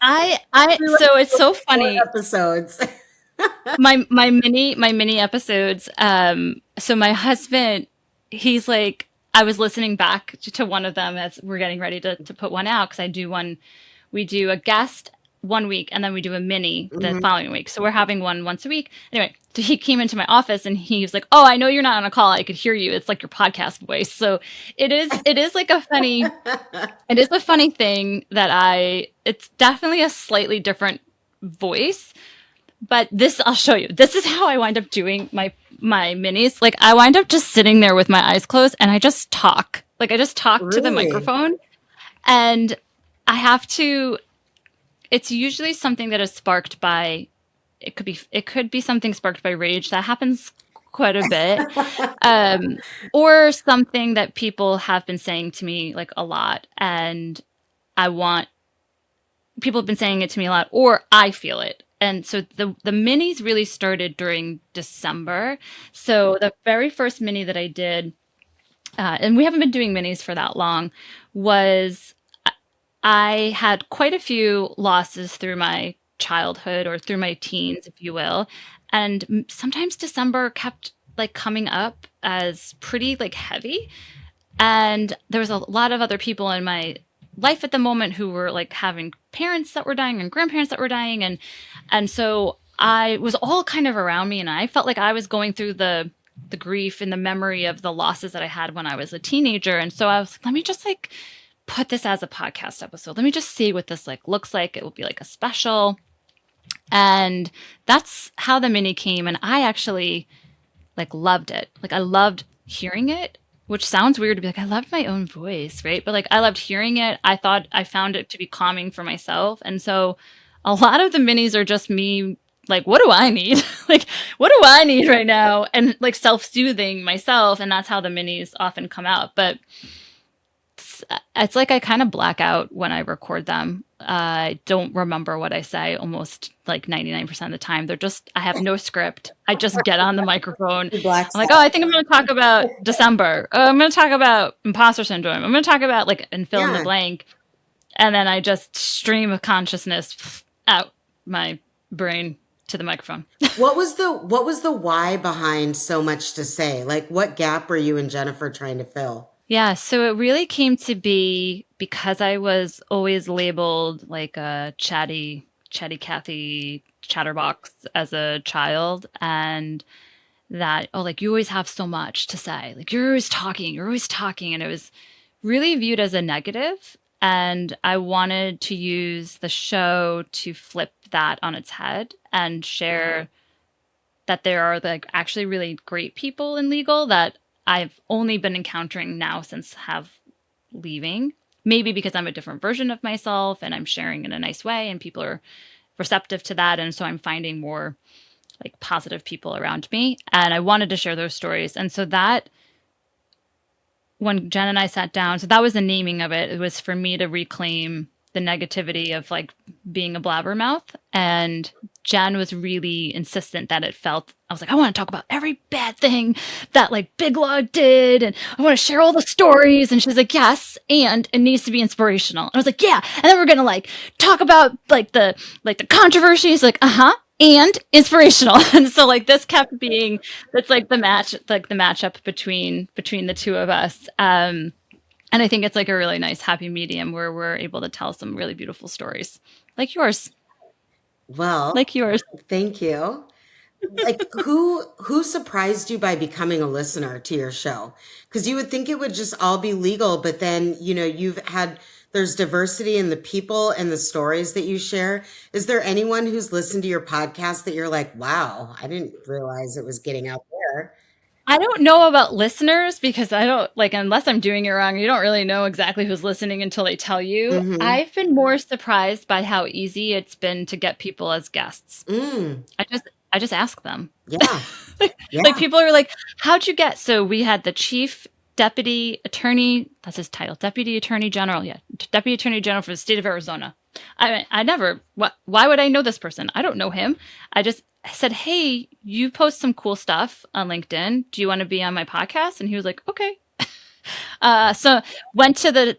I We like so it's so short funny. episodes. My mini episodes, so my husband, he's like, I was listening back to one of them as we're getting ready to put one out, because I do one, we do a guest one week and then we do a mini the Mhm. following week, so we're having one once a week. Anyway, so he came into my office and he was like, oh, I know you're not on a call, I could hear you, it's like your podcast voice. So it is like a funny, it is a funny thing that it's definitely a slightly different voice. But this, I'll show you. This is how I wind up doing my minis. Like I wind up just sitting there with my eyes closed and I just talk. Like I just talk to the Really? microphone, and I have to, it's usually something that is sparked by, it could be something sparked by rage. That happens quite a bit. Or something that people have been saying to me like a lot, and I want people have been saying it to me a lot, or I feel it. And so the minis really started during December. So the very first mini that I did, and we haven't been doing minis for that long, was I had quite a few losses through my childhood, or through my teens, if you will. And sometimes December kept like coming up as pretty like heavy, and there was a lot of other people in my life at the moment who were like having parents that were dying and grandparents that were dying, and so I was all kind of around me, and I felt like I was going through the grief and the memory of the losses that I had when I was a teenager. And so I was like, let me just like put this as a podcast episode. Let me just see what this like looks like. It will be like a special. And that's how the mini came, and I actually like loved it. Like I loved hearing it, which sounds weird to be like, I loved my own voice, right? But like I loved hearing it. I found it to be calming for myself. And so a lot of the minis are just me like, what do I need? Like, what do I need right now? And like self-soothing myself. And that's how the minis often come out. But it's like I kind of black out when I record them. I don't remember what I say almost like 99% of the time. They're just, I have no script. I just get on the microphone. You blacks I'm like, oh, out. I think I'm going to talk about December. Oh, I'm going to talk about imposter syndrome. I'm going to talk about like, and fill in the Yeah. blank. And then I just stream of consciousness out. my brain to the microphone. What was the why behind so much to say? Like what gap were you and Jennifer trying to fill? Yeah, so it really came to be because I was always labeled like a chatty Cathy chatterbox as a child, and that, oh, like you always have so much to say. Like you're always talking. And it was really viewed as a negative. And I wanted to use the show to flip that on its head and share that there are like actually really great people in legal that I've only been encountering now since have leaving. Maybe because I'm a different version of myself and I'm sharing in a nice way and people are receptive to that. And so I'm finding more like positive people around me. And I wanted to share those stories. And so that when Jen and I sat down, so that was the naming of it. It was for me to reclaim the negativity of like being a blabbermouth. And Jen was really insistent that it felt, I was like, I want to talk about every bad thing that like Big Law did. And I want to share all the stories. And she's like, yes. And it needs to be inspirational. And I was like, yeah. And then we're going to like talk about like the controversies, like, uh-huh. And inspirational. And so like this kept being, that's like the matchup between the two of us. And I think it's like a really nice happy medium where we're able to tell some really beautiful stories like yours, Well, like yours. thank you. Like who surprised you by becoming a listener to your show? Because you would think it would just all be legal, but then, there's diversity in the people and the stories that you share. Is there anyone who's listened to your podcast that you're like, wow, I didn't realize it was getting out there? I don't know about listeners because I don't like, unless I'm doing it wrong, you don't really know exactly who's listening until they tell you. Mm-hmm. I've been more surprised by how easy it's been to get people as guests. Mm. I just ask them. Yeah. Like Yeah. people are like, how'd you get? So we had the chief deputy attorney, that's his title, deputy attorney general. Yeah. Deputy attorney general for the state of Arizona. I never, why would I know this person? I don't know him. I just said, hey, you post some cool stuff on LinkedIn. Do you want to be on my podcast? And he was like, okay. So went to the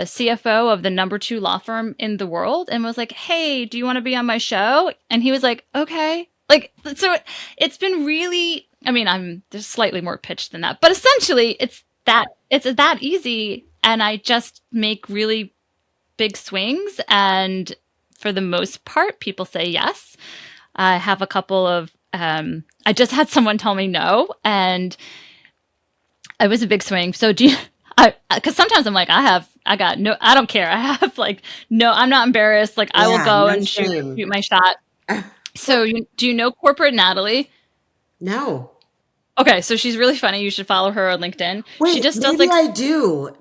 CFO of the number two law firm in the world and was like, "Hey, do you want to be on my show?" And he was like, "Okay." Like so, it's been really. I mean, I'm there's slightly more pitch than that, but essentially, it's that easy, and I just make really big swings, and for the most part, people say yes. I have a couple of. I just had someone tell me no, and it was a big swing. So do you, because sometimes I'm like, I got no, I don't care. I have like, no, I'm not embarrassed. Like I will Yeah. go No and shoot, shame. shoot my shot. So do you know corporate Natalie? No. Okay. So she's really funny. You should follow her on LinkedIn. She Wait, just does maybe like, I do.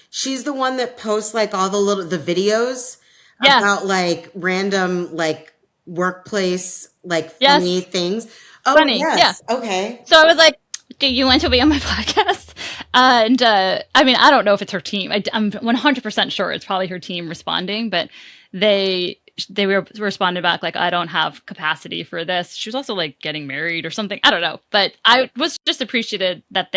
She's the one that posts like all the videos yeah, about like random like workplace like funny yes, things. Oh, funny. Yeah. yes. Okay. So I was like, do you want to be on my podcast? And I mean, I don't know if it's her team. I'm 100% sure it's probably her team responding, but they were responded back like, I don't have capacity for this. She was also like getting married or something. I don't know, but I was just appreciated that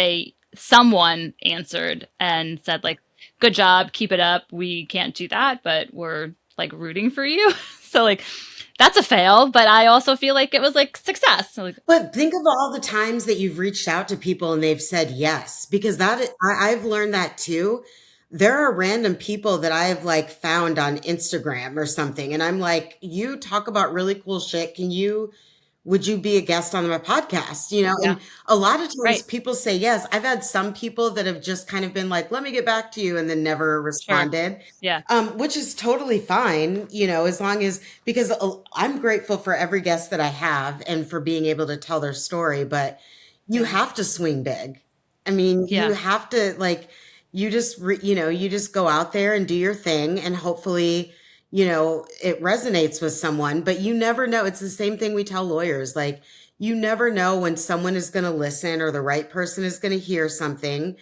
someone answered and said like, good job, keep it up. We can't do that, but we're like rooting for you. So like, that's a fail, but I also feel like it was like success. So, like, But think of all the times that you've reached out to people and they've said yes, because I've learned that too. There are random people that I've like found on Instagram or something, and I'm like, you talk about really cool shit. Would you be a guest on my podcast? yeah, And a lot of times right, people say yes. I've had some people that have just kind of been like, let me get back to you, and then never sure, responded, yeah, which is totally fine, as long as, because I'm grateful for every guest that I have and for being able to tell their story, but you yeah, have to swing big. I mean, you yeah, have to like, you just go out there and do your thing and hopefully, it resonates with someone, but you never know. It's the same thing we tell lawyers. Like, you never know when someone is going to listen or the right person is going to hear something.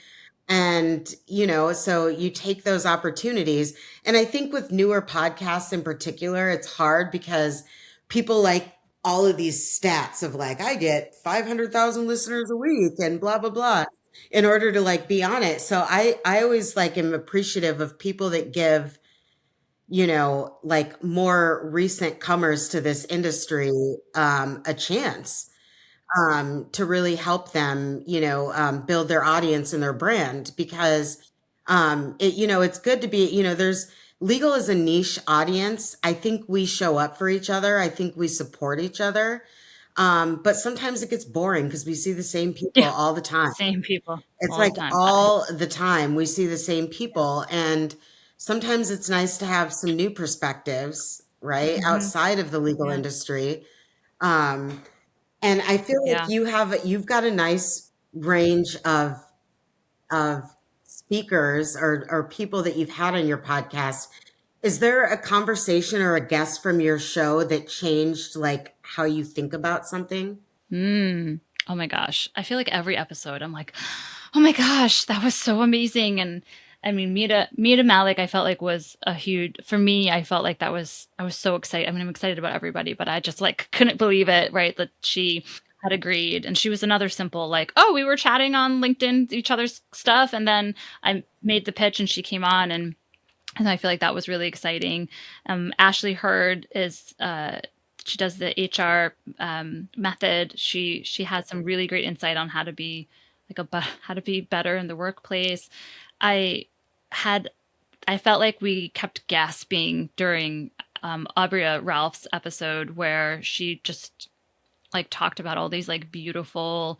And, so you take those opportunities. And I think with newer podcasts in particular, it's hard because people like all of these stats of like, I get 500,000 listeners a week and blah, blah, blah, in order to like be on it. So I always like am appreciative of people that give, like more recent comers to this industry a chance to really help them, build their audience and their brand because it's good to be, there's legal is a niche audience. I think we show up for each other. I think we support each other. But sometimes it gets boring because we see the same people Yeah. all the time. Same people It's all the like time. all the time we see the same people. And sometimes it's nice to have some new perspectives, right? Hmm. Outside of the legal Yeah. industry. Um, and I feel like Yeah. you've got a nice range of speakers or people that you've had on your podcast. Is there a conversation or a guest from your show that changed like how you think about something? Mm. Oh my gosh. I feel like every episode I'm like, oh my gosh, that was so amazing. And I mean, Mita Malik, I felt like was a huge, for me, I felt like I was so excited. I mean, I'm excited about everybody, but I just like couldn't believe it, right? That she had agreed. And she was another simple, like, oh, we were chatting on LinkedIn, each other's stuff. And then I made the pitch and she came on and I feel like that was really exciting. Ashley Hurd is she does the HR method. She has some really great insight on how to be how to be better in the workplace. I had I felt like we kept gasping during Abria Ralph's episode where she just like talked about all these like beautiful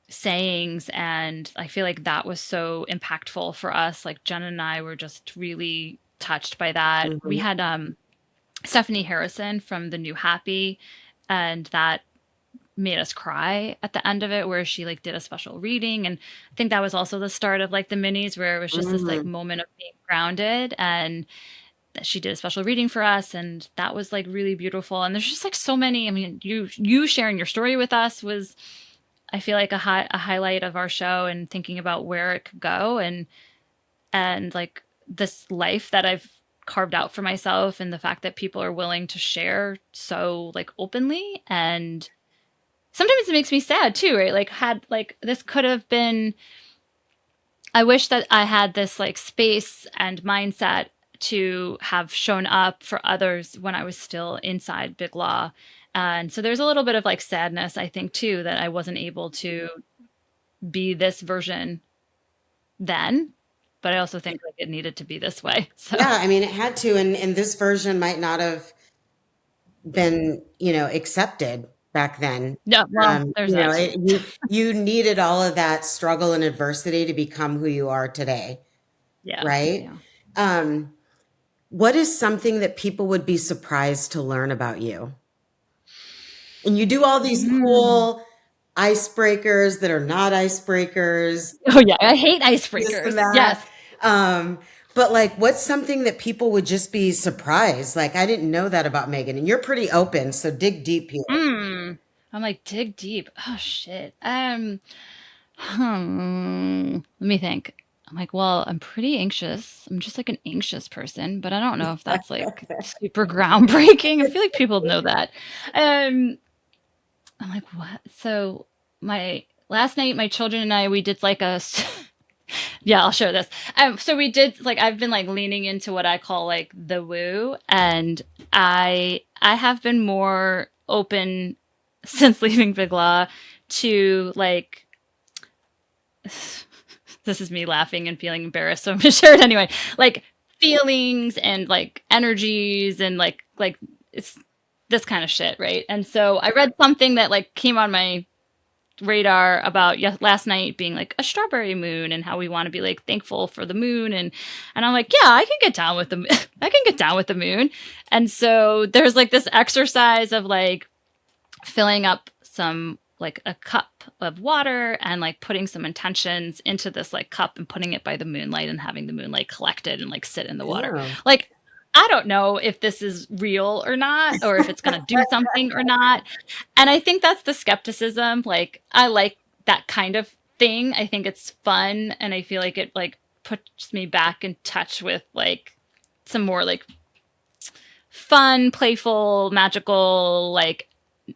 sayings, and I feel like that was so impactful for us. Like Jen and I were just really touched by that. We Mhm. had Stephanie Harrison from The New Happy, and that made us cry at the end of it where she like did a special reading, and I think that was also the start of like the minis where it was just this like Mhm. moment of being grounded, and she did a special reading for us, and that was like really beautiful. And there's just like so many, I mean, you sharing your story with us was, I feel like a highlight of our show, and thinking about where it could go, and like this life that I've carved out for myself, and the fact that people are willing to share so like openly. And sometimes it makes me sad too, right? Like had like this could have been, I wish that I had this like space and mindset to have shown up for others when I was still inside Big Law. And so there's a little bit of like sadness, I think, too, that I wasn't able to be this version then. But I also think like it needed to be this way. So Yeah, I mean, it had to, and this version might not have been, accepted back then. yeah, well, there's that too. You needed all of that struggle and adversity to become who you are today, Yeah, right? yeah. Um, what is something that people would be surprised to learn about you? And you do all these Mm. cool icebreakers that are not icebreakers, Oh yeah, I hate this and icebreakers. that. Yes. But like, what's something that people would just be surprised? Like, I didn't know that about Megan, and you're pretty open, so dig deep here. Mm. I'm like dig deep. Oh shit. Let me think. I'm like, well, I'm pretty anxious. I'm just like an anxious person, but I don't know if that's like super groundbreaking. I feel like people know that. Um, I'm like, what? So my last night, my children and I, we did like yeah, I'll share this. So we did like I've been like leaning into what I call like the woo, and I have been more open since leaving Big Law to like this is me laughing and feeling embarrassed, so I'm gonna share it anyway. Like feelings and like energies and like it's this kind of shit, right? And so I read something that like came on my radar about last night being like a strawberry moon and how we want to be like thankful for the moon, and I'm like, yeah, I can get down with I can get down with the moon. And so there's like this exercise of like filling up some like a cup of water and like putting some intentions into this like cup and putting it by the moonlight and having the moonlight collected and like sit in the water. Yeah. Like I don't know if this is real or not, or if it's going to do something or not. And I think that's the skepticism. Like I like that kind of thing. I think it's fun, and I feel like it like puts me back in touch with like some more like fun, playful, magical, like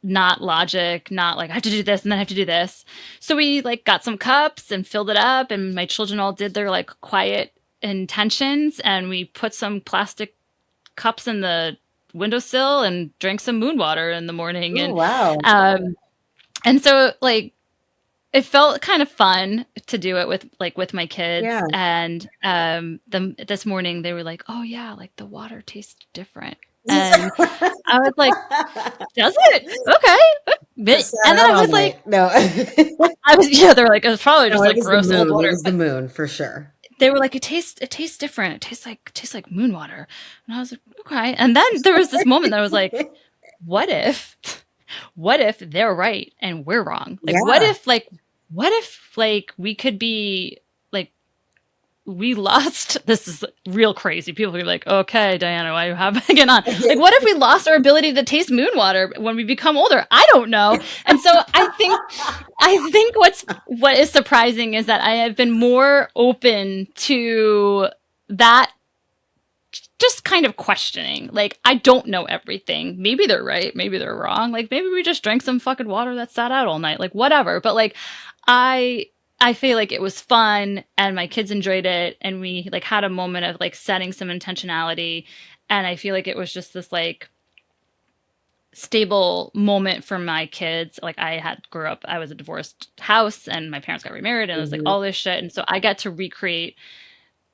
not logic, not like I have to do this and then I have to do this. So we like got some cups and filled it up, and my children all did their like quiet intentions, and we put some plastic cups in the windowsill and drank some moon water in the morning. Oh, wow. Um, and so like it felt kind of fun to do it with my Yeah. kids. And this morning they were like, "Oh yeah, like the water tastes different." And I was like, "Does it? Okay." Sat And then out I all was like, night. No. I was yeah, they're like, "It was probably No, just it like was the gross old moon. It water." was the moon for sure. They were like, it tastes different. It tastes like moon water. And I was like, okay. And then there was this moment that I was like, what if, what if they're right and we're wrong? Like, Yeah. what if like we could be like, we lost, this is real crazy. People are like, okay, Diana, why are you having on? Like, what if we lost our ability to taste moon water when we become older? I don't know. And so I think what is surprising is that I have been more open to that, just kind of questioning. Like, I don't know everything. Maybe they're right, maybe they're wrong. Like, maybe we just drank some fucking water that sat out all night. Like, whatever. But like I I feel like it was fun and my kids enjoyed it, and we like had a moment of like setting some intentionality, and I feel like it was just this like stable moment for my kids. Like I was a divorced house and my parents got remarried and it was like Mhm. all this shit. And so I get to recreate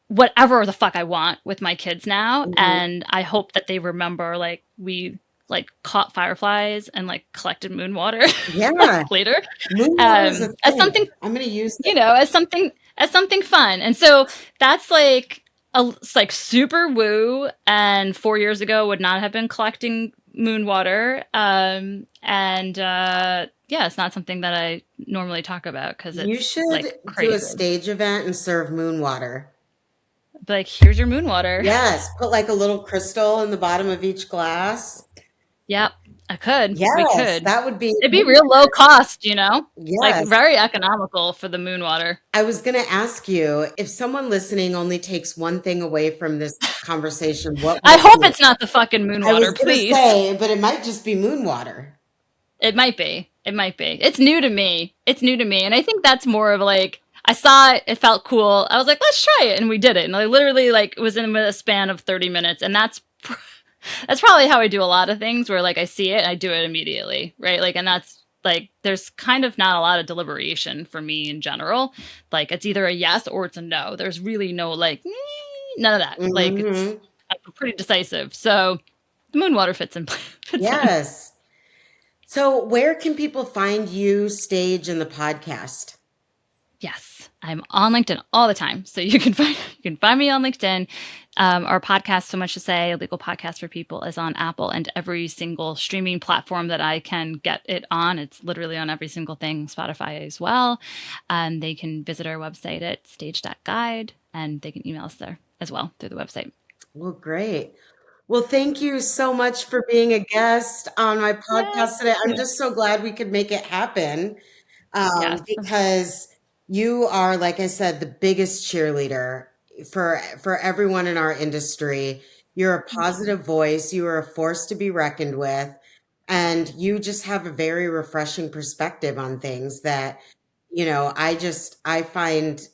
whatever the fuck I want with my kids now. Mhm. And I hope that they remember like we like caught fireflies and like collected moon water Yeah. like later. Moon water is a As something, thing. I'm going to use you know, as something fun. And so that's like it's like super woo. And 4 years ago would not have been collecting moon water. And yeah, it's not something that I normally talk about because You it's should like do a crazy. stage event and serve moon water. But like, here's your moon water. Yes, put like a little crystal in the bottom of each glass. Yep, I could. We Yes, could. that would be It'd be real low cost, you know? Like yes. very economical for the moon water. I was going to ask you if someone listening only takes one thing away from this conversation, what would I it hope be? it's not the fucking moon I was water, going to please. say, but it might just be moon water. It might be. It might be. It's new to me. It's new to me. And I think that's more of like I saw it, it felt cool. I was like, let's try it. And we did it. And I literally like was in a span of 30 minutes. And that's probably how I do a lot of things where like I see it and I do it immediately. Right. Like, and that's like, there's kind of not a lot of deliberation for me in general. Like it's either a yes or it's a no. There's really no like, none of that. Like Hmm. I'm pretty decisive. So the moon water fits in. Fits in. Yes. So, where can people find you, Stage, in the podcast? Yes, I'm on LinkedIn all the time, so you can find me on LinkedIn. Our podcast, So Much to Say, a legal podcast for people, is on Apple and every single streaming platform that I can get it on. It's literally on every single thing, Spotify as well. They can visit our website at stage.guide, and they can email us there as well through the website. Well, great. Well, thank you so much for being a guest on my Yeah, podcast today. thank I'm you. just so glad we could make it happen. Yes, Because you are, like I said, the biggest cheerleader for everyone in our industry. You're a thank you. positive voice. You are a force to be reckoned with, and you just have a very refreshing perspective on things that, I find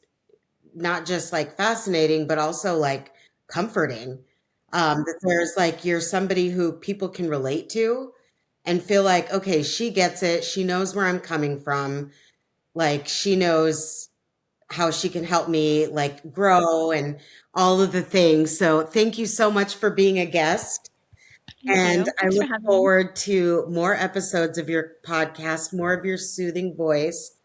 not just like fascinating, but also like comforting. That there's like you're somebody who people can relate to and feel like, okay, she gets it. She knows where I'm coming from, like she knows how she can help me like grow and all of the things. So thank you so much for being a guest. Thank And you. I Thanks for look having me. forward to more episodes of your podcast, more of your soothing voice.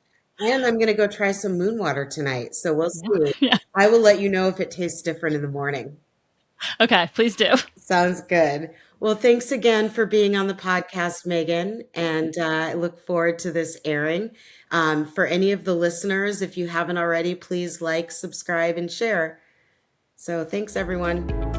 And I'm going to go try some moon water tonight. So we'll Yeah. see. Yeah. I will let you know if it tastes different in the morning. Okay, please do. Sounds good. Well, thanks again for being on the podcast, Megan. And I look forward to this airing. For any of the listeners, if you haven't already, please like, subscribe, and share. So thanks, everyone.